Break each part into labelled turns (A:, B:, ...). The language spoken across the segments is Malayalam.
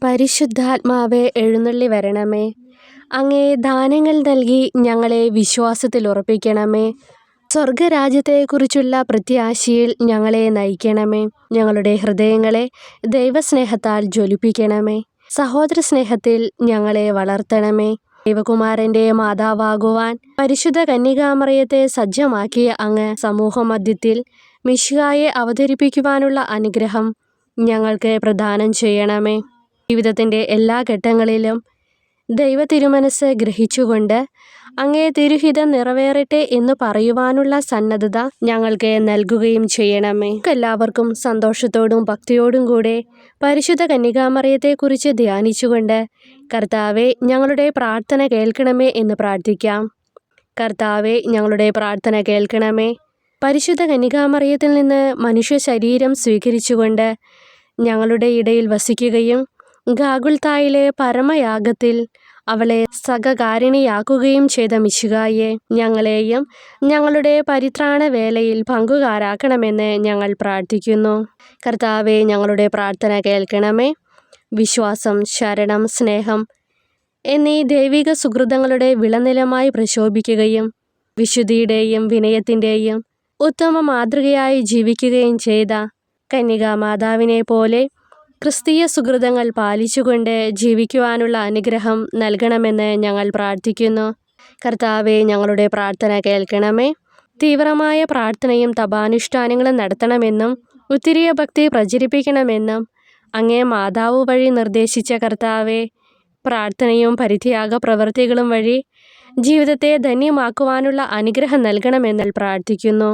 A: പരിശുദ്ധാത്മാവേ, എഴുന്നള്ളി വരണമേ. അങ്ങേ ദാനങ്ങൾ നൽകി ഞങ്ങളെ വിശ്വാസത്തിൽ ഉറപ്പിക്കണമേ. സ്വർഗരാജ്യത്തെക്കുറിച്ചുള്ള പ്രത്യാശയിൽ ഞങ്ങളെ നയിക്കണമേ. ഞങ്ങളുടെ ഹൃദയങ്ങളെ ദൈവസ്നേഹത്താൽ ജ്വലിപ്പിക്കണമേ. സഹോദര സ്നേഹത്തിൽ ഞങ്ങളെ വളർത്തണമേ. ദൈവകുമാരൻ്റെ മാതാവാകുവാൻ പരിശുദ്ധ കന്യകാമറിയത്തെ സജ്ജമാക്കിയ അങ്ങ് സമൂഹമധ്യത്തിൽ മിശിഹായെ അവതരിപ്പിക്കുവാനുള്ള അനുഗ്രഹം ഞങ്ങൾക്ക് പ്രദാനം ചെയ്യണമേ. ജീവിതത്തിൻ്റെ എല്ലാ ഘട്ടങ്ങളിലും ദൈവ തിരുമനസ് ഗ്രഹിച്ചുകൊണ്ട് അങ്ങേ തിരുഹിതം നിറവേറട്ടെ എന്ന് പറയുവാനുള്ള സന്നദ്ധത ഞങ്ങൾക്ക് നൽകുകയും ചെയ്യണമേ. എല്ലാവർക്കും സന്തോഷത്തോടും ഭക്തിയോടും കൂടെ പരിശുദ്ധ കന്യകാമറിയത്തെക്കുറിച്ച് ധ്യാനിച്ചുകൊണ്ട് കർത്താവെ, ഞങ്ങളുടെ പ്രാർത്ഥന കേൾക്കണമേ എന്ന് പ്രാർത്ഥിക്കാം. കർത്താവെ, ഞങ്ങളുടെ പ്രാർത്ഥന കേൾക്കണമേ. പരിശുദ്ധ കന്യകാമറിയത്തിൽ നിന്ന് മനുഷ്യ ശരീരം സ്വീകരിച്ചുകൊണ്ട് ഞങ്ങളുടെ ഇടയിൽ വസിക്കുകയും ഗാഗുൽത്തായിലെ പരമയാഗത്തിൽ അവളെ സഹകാരിണിയാക്കുകയും ചെയ്ത മിശിഹായെ, ഞങ്ങളെയും ഞങ്ങളുടെ പരിത്രാണ വേലയിൽ പങ്കുകാരാക്കണമെന്ന് ഞങ്ങൾ പ്രാർത്ഥിക്കുന്നു. കർത്താവെ, ഞങ്ങളുടെ പ്രാർത്ഥന കേൾക്കണമേ. വിശ്വാസം, ശരണം, സ്നേഹം എന്നീ ദൈവിക സുഹൃതങ്ങളുടെ വിളനിലമായി പ്രശോഭിക്കുകയും വിശുദ്ധിയുടെയും വിനയത്തിൻ്റെയും ഉത്തമ മാതൃകയായി ജീവിക്കുകയും ചെയ്ത കന്യകാമാതാവിനെ പോലെ ക്രിസ്തീയ സുഹൃതങ്ങൾ പാലിച്ചുകൊണ്ട് ജീവിക്കുവാനുള്ള അനുഗ്രഹം നൽകണമെന്ന് ഞങ്ങൾ പ്രാർത്ഥിക്കുന്നു. കർത്താവെ, ഞങ്ങളുടെ പ്രാർത്ഥന കേൾക്കണമേ. തീവ്രമായ പ്രാർത്ഥനയും തപാനുഷ്ഠാനങ്ങളും നടത്തണമെന്നും ഉത്തിരിയ ഭക്തി പ്രചരിപ്പിക്കണമെന്നും അങ്ങേ മാതാവ് വഴി നിർദ്ദേശിച്ച കർത്താവെ, പ്രാർത്ഥനയും പരിത്യാഗ പ്രവൃത്തികളും വഴി ജീവിതത്തെ ധന്യമാക്കുവാനുള്ള അനുഗ്രഹം നൽകണമെന്ന് പ്രാർത്ഥിക്കുന്നു.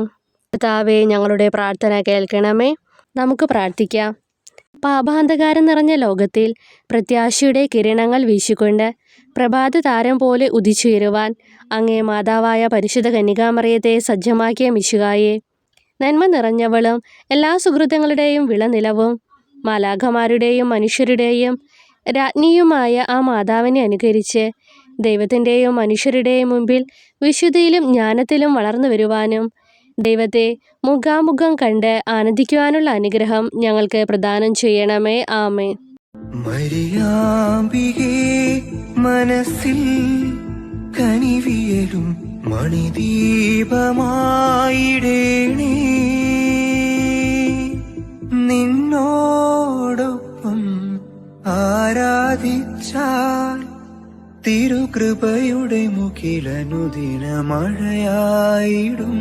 A: കർത്താവെ, ഞങ്ങളുടെ പ്രാർത്ഥന കേൾക്കണമേ. നമുക്ക് പ്രാർത്ഥിക്കാം. പാപാന്ധകാരം നിറഞ്ഞ ലോകത്തിൽ പ്രത്യാശയുടെ കിരണങ്ങൾ വീശിക്കൊണ്ട് പ്രഭാത താരം പോലെ ഉദിച്ചുയരുവാൻ അങ്ങേ മാതാവായ പരിശുദ്ധ കന്യകാമറിയത്തെ സജ്ജമാക്കിയ മിശിഹായെ, നന്മ നിറഞ്ഞവളും എല്ലാ സുഹൃതങ്ങളുടെയും വിളനിലവും മാലാഖമാരുടെയും മനുഷ്യരുടെയും രാജ്ഞിയുമായ ആ മാതാവിനെ അനുകരിച്ച് ദൈവത്തിൻ്റെയും മനുഷ്യരുടെയും മുമ്പിൽ വിശുദ്ധിയിലും ജ്ഞാനത്തിലും വളർന്നു വരുവാനും ദൈവത്തെ മുഖാമുഖം കണ്ട് ആനന്ദിക്കുവാനുള്ള അനുഗ്രഹം ഞങ്ങൾക്ക് പ്രദാനം ചെയ്യണമേ. ആമേൻ.
B: മരിയാമ്പികേ, മനസ്സിൽ കനിവിയലും മണിദീപമായിടേണേ, നിന്നോടൊപ്പം ആരാധിച്ചാൽ തിരുകൃപയുടെ മുകിലനുദിന മഴയായിടും.